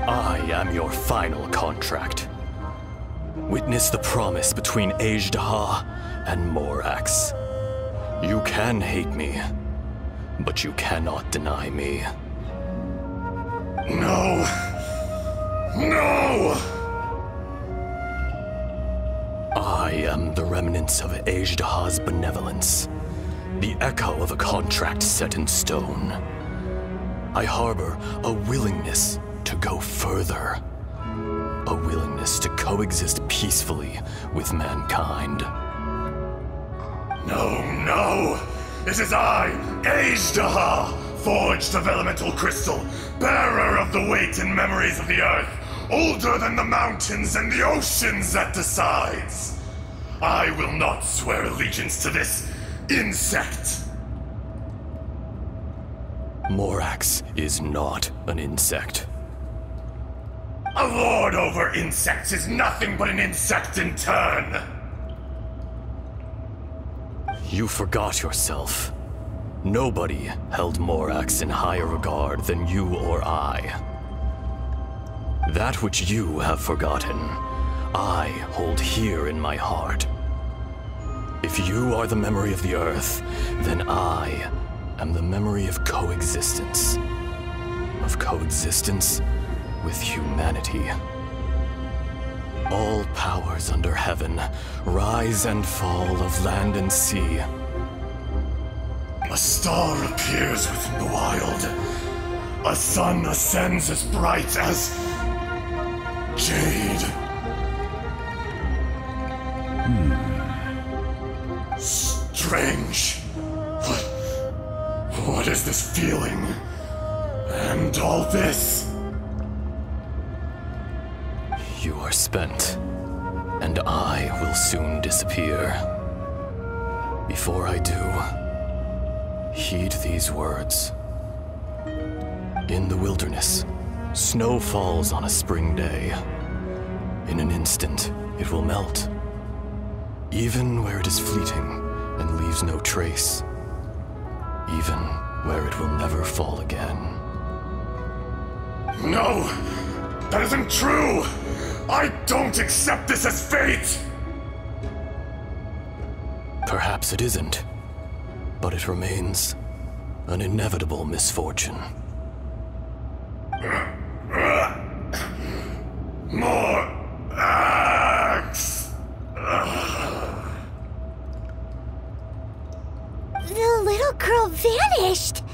I am your final contract. Witness the promise between Ajdaha and Morax. You can hate me, but you cannot deny me. No! No! I am the remnants of Ajdaha's benevolence, the echo of a contract set in stone. I harbor a willingness to go further, a willingness to coexist peacefully with mankind. No, no! It is I, Ajdaha, forged of elemental crystal, bearer of the weight and memories of the earth, older than the mountains and the oceans that decides. I will not swear allegiance to this insect. Morax is not an insect. A lord over insects is nothing but an insect in turn. You forgot yourself. Nobody held Morax in higher regard than you or I. That which you have forgotten, I hold here in my heart. If you are the memory of the earth, then I am the memory of coexistence. Of coexistence with humanity. All powers under heaven, rise and fall of land and sea. A star appears within the wild. A sun ascends as bright as jade. Strange. What is this feeling? And all this? You are spent, and I will soon disappear. Before I do, heed these words. In the wilderness, snow falls on a spring day. In an instant, it will melt. Even where it is fleeting and leaves no trace. Even where it will never fall again. No! That isn't true! I don't accept this as fate! Perhaps it isn't, but it remains an inevitable misfortune. More axe! The little girl vanished!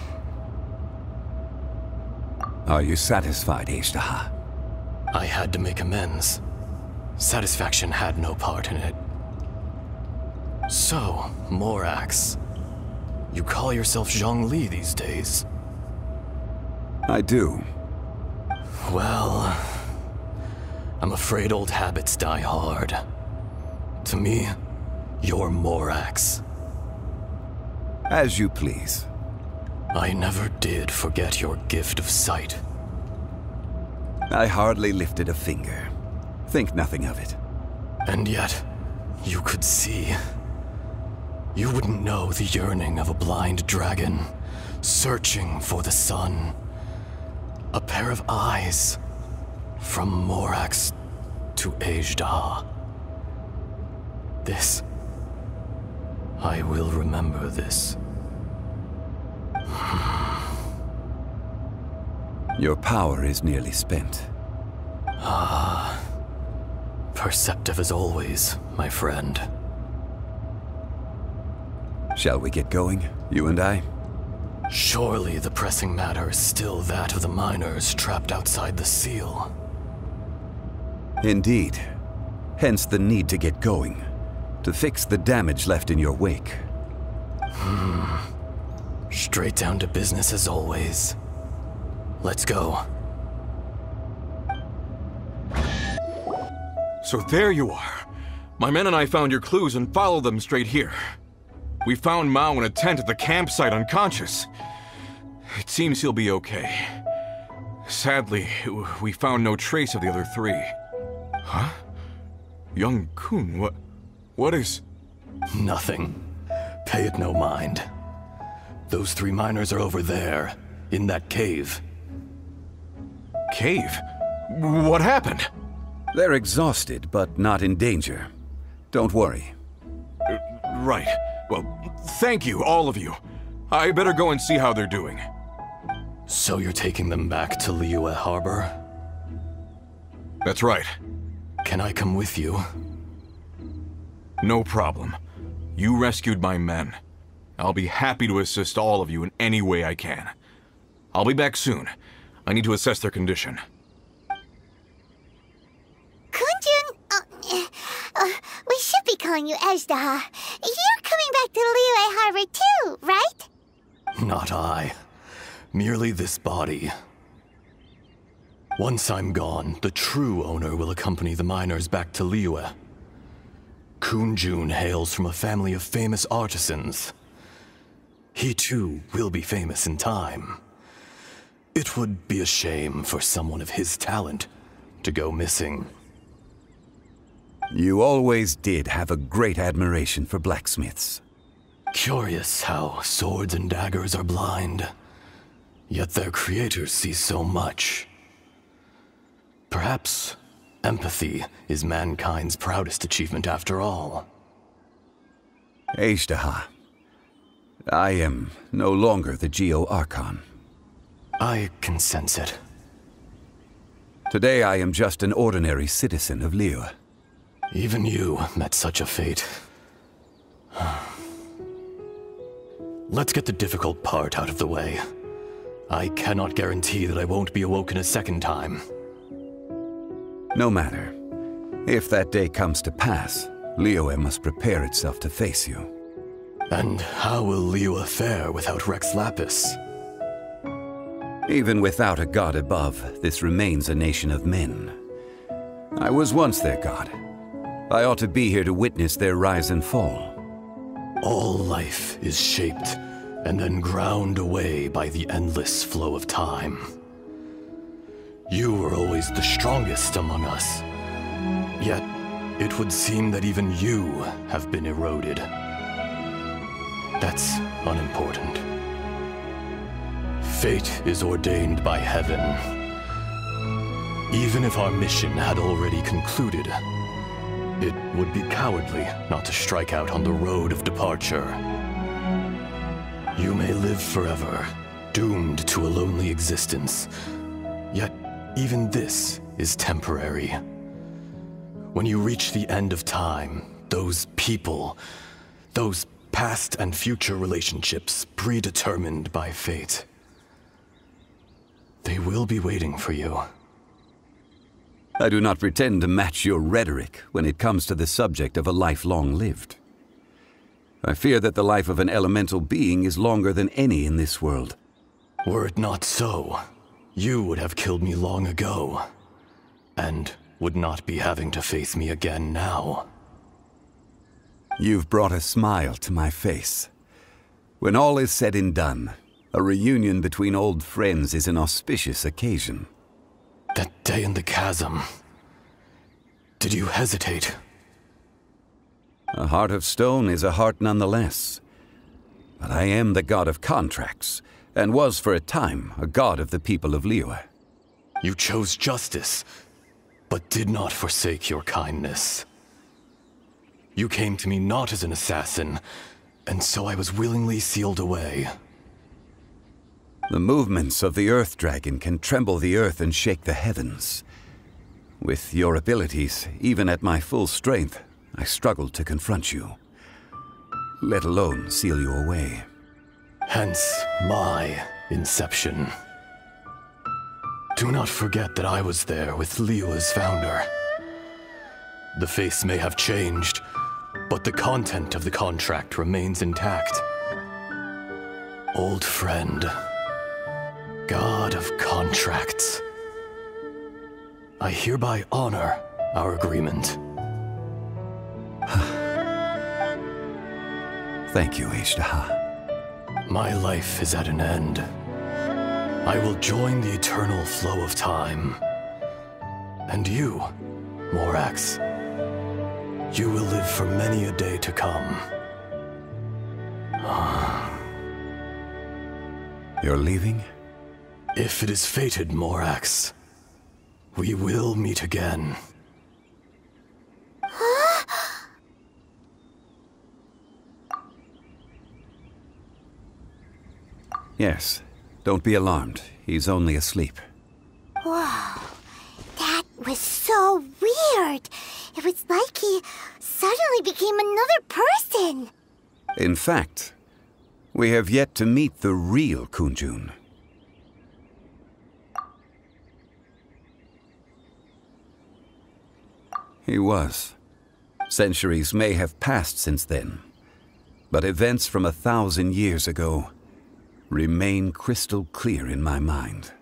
Are you satisfied, Ajdaha? I had to make amends. Satisfaction had no part in it. So, Morax, you call yourself Zhang Li these days? I do, Well, I'm afraid old habits die hard. To me, you're Morax. As you please. I never did forget your gift of sight. I hardly lifted a finger. Think nothing of it. And yet, you could see. You wouldn't know the yearning of a blind dragon, searching for the sun. A pair of eyes, from Morax to Ejdah. This, I will remember this. Your power is nearly spent. Perceptive as always, my friend. Shall we get going, you and I? Surely the pressing matter is still that of the miners trapped outside the seal. Indeed. Hence the need to get going. To fix the damage left in your wake. Straight down to business as always. Let's go. So there you are. My men and I found your clues and followed them straight here. We found Mao in a tent at the campsite unconscious. It seems he'll be okay. Sadly, we found no trace of the other three. Huh? Young Kun, what is... Nothing. Pay it no mind. Those three miners are over there, in that cave. Cave? What happened? They're exhausted, but not in danger. Don't worry. Right. Well, thank you, all of you. I better go and see how they're doing. So you're taking them back to Liyue Harbor? That's right. Can I come with you? No problem. You rescued my men. I'll be happy to assist all of you in any way I can. I'll be back soon. I need to assess their condition. Kunjun, we should be calling you Ejdah. You're coming back to Liyue Harbor too, right? Not I. Merely this body. Once I'm gone, the true owner will accompany the miners back to Liyue. Kunjun hails from a family of famous artisans. He too will be famous in time. It would be a shame for someone of his talent to go missing. You always did have a great admiration for blacksmiths. Curious how swords and daggers are blind, yet their creators see so much. Perhaps empathy is mankind's proudest achievement after all. Ejdah, I am no longer the Geo-Archon. I can sense it. Today I am just an ordinary citizen of Liyue. Even you met such a fate. Let's get the difficult part out of the way. I cannot guarantee that I won't be awoken a second time. No matter. If that day comes to pass, Liyue must prepare itself to face you. And how will Liyue fare without Rex Lapis? Even without a god above, this remains a nation of men. I was once their god. I ought to be here to witness their rise and fall. All life is shaped and then ground away by the endless flow of time. You were always the strongest among us. Yet, it would seem that even you have been eroded. That's unimportant. Fate is ordained by heaven. Even if our mission had already concluded, it would be cowardly not to strike out on the road of departure. You may live forever, doomed to a lonely existence. Yet, even this is temporary. When you reach the end of time, those people, those past and future relationships predetermined by fate, they will be waiting for you. I do not pretend to match your rhetoric when it comes to the subject of a life long lived. I fear that the life of an elemental being is longer than any in this world. Were it not so, you would have killed me long ago, and would not be having to face me again now. You've brought a smile to my face. When all is said and done, a reunion between old friends is an auspicious occasion. That day in the chasm, did you hesitate? A heart of stone is a heart nonetheless. But I am the god of contracts, and was for a time a god of the people of Liyue. You chose justice, but did not forsake your kindness. You came to me not as an assassin, and so I was willingly sealed away. The movements of the Earth Dragon can tremble the earth and shake the heavens. With your abilities, even at my full strength, I struggled to confront you, let alone seal you away. Hence my inception. Do not forget that I was there with Liyue's founder. The face may have changed, but the content of the contract remains intact. Old friend, god of contracts, I hereby honor our agreement. Thank you, Ishtaha. My life is at an end. I will join the eternal flow of time. And you, Morax, you will live for many a day to come. You're leaving? If it is fated, Morax, we will meet again. Yes. Don't be alarmed. He's only asleep. Whoa. That was so weird. It was like he suddenly became another person. In fact, we have yet to meet the real Kunjun. He was. Centuries may have passed since then, but events from 1,000 years ago remain crystal clear in my mind.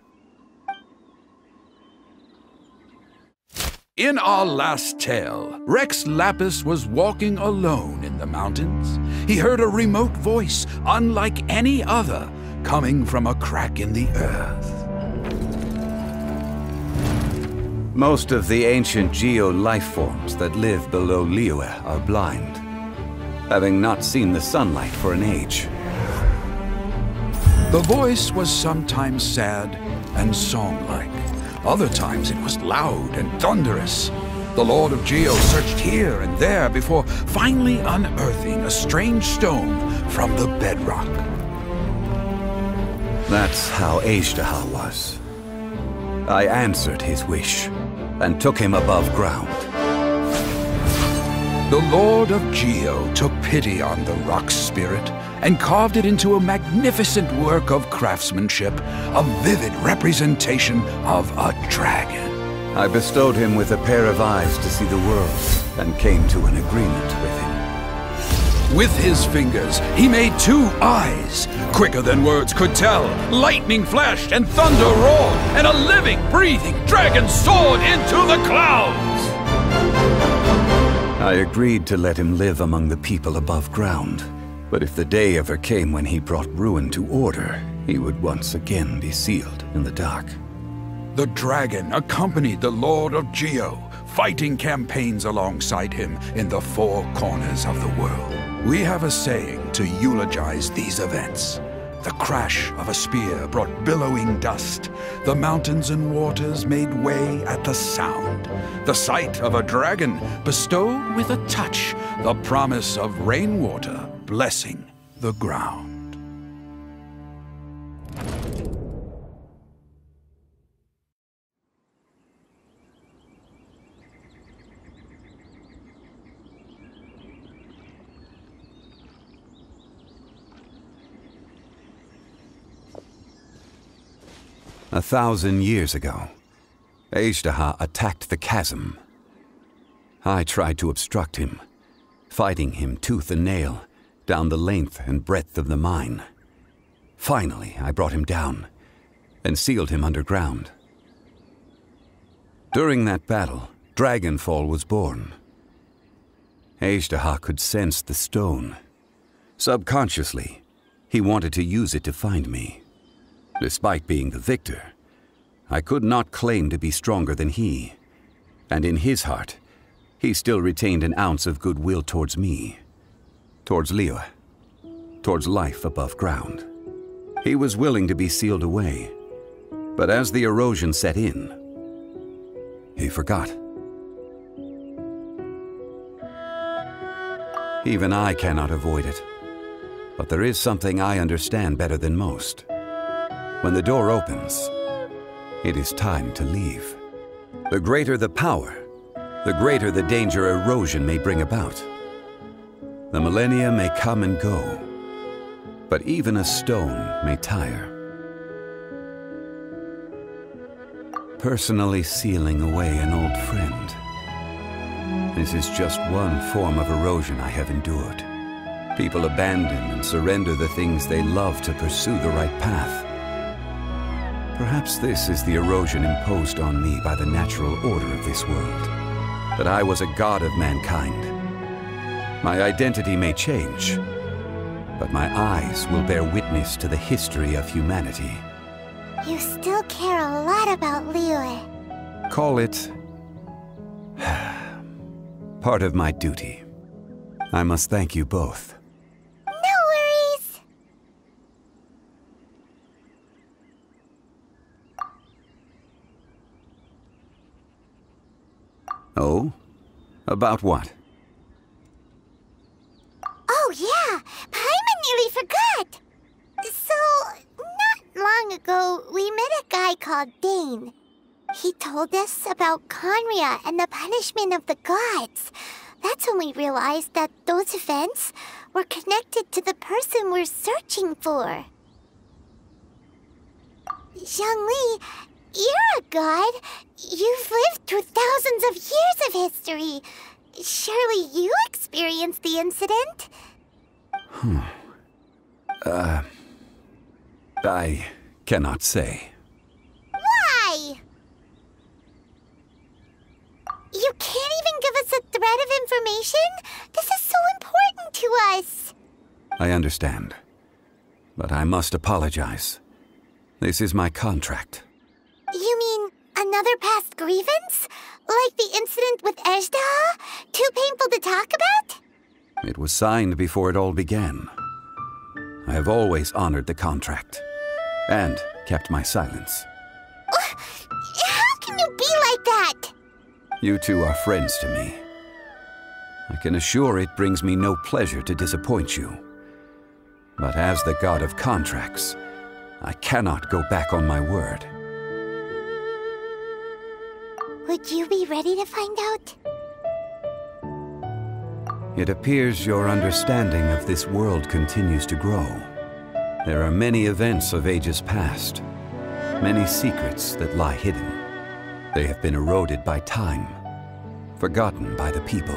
In our last tale, Rex Lapis was walking alone in the mountains. He heard a remote voice, unlike any other, coming from a crack in the earth. Most of the ancient geo-life forms that live below Liyue are blind, having not seen the sunlight for an age. The voice was sometimes sad and song-like. Other times it was loud and thunderous. The Lord of Geo searched here and there before finally unearthing a strange stone from the bedrock. That's how Ishtaha was. I answered his wish and took him above ground. The Lord of Geo took pity on the rock spirit and carved it into a magnificent work of craftsmanship, a vivid representation of a dragon. I bestowed him with a pair of eyes to see the world and came to an agreement with him. With his fingers, he made 2 eyes. Quicker than words could tell, lightning flashed and thunder roared, and a living, breathing dragon soared into the clouds. I agreed to let him live among the people above ground. But if the day ever came when he brought ruin to order, he would once again be sealed in the dark. The dragon accompanied the Lord of Geo, fighting campaigns alongside him in the 4 corners of the world. We have a saying to eulogize these events. The crash of a spear brought billowing dust. The mountains and waters made way at the sound. The sight of a dragon bestowed with a touch the promise of rainwater blessing the ground. A 1,000 years ago, Ishtaha attacked the chasm. I tried to obstruct him, fighting him tooth and nail down the length and breadth of the mine. Finally, I brought him down, and sealed him underground. During that battle, Dragonfall was born. Ajdaha could sense the stone. Subconsciously, he wanted to use it to find me. Despite being the victor, I could not claim to be stronger than he, and in his heart, he still retained an ounce of goodwill towards me, towards Liyue, towards life above ground. He was willing to be sealed away, but as the erosion set in, he forgot. Even I cannot avoid it, but there is something I understand better than most. When the door opens, it is time to leave. The greater the power, the greater the danger erosion may bring about. The millennia may come and go, but even a stone may tire. Personally sealing away an old friend. This is just one form of erosion I have endured. People abandon and surrender the things they love to pursue the right path. Perhaps this is the erosion imposed on me by the natural order of this world. That I was a god of mankind. My identity may change, but my eyes will bear witness to the history of humanity. You still care a lot about Liyue. Call it part of my duty. I must thank you both. No worries. Oh? About what? Oh yeah, Pаймon nearly forgot. So, not long ago, we met a guy called Dane. He told us about Conria and the punishment of the gods. That's when we realized that those events were connected to the person we're searching for. Zhang Li, you're a god. You've lived through thousands of years of history. Surely you experienced the incident? I cannot say. Why? You can't even give us a thread of information? This is so important to us. I understand. But I must apologize. This is my contract. You mean another past grievance? Like the incident with Ajdaha? Too painful to talk about? It was signed before it all began. I have always honored the contract. And kept my silence. How can you be like that? You two are friends to me. I can assure it brings me no pleasure to disappoint you. But as the god of contracts, I cannot go back on my word. Would you be ready to find out? It appears your understanding of this world continues to grow. There are many events of ages past, many secrets that lie hidden. They have been eroded by time, forgotten by the people,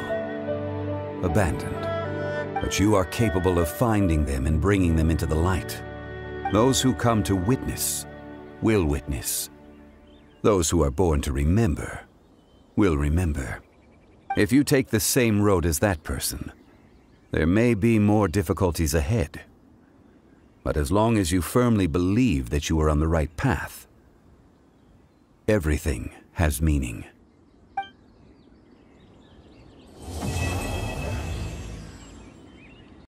abandoned. But you are capable of finding them and bringing them into the light. Those who come to witness will witness. Those who are born to remember will remember. If you take the same road as that person, there may be more difficulties ahead. But as long as you firmly believe that you are on the right path, everything has meaning.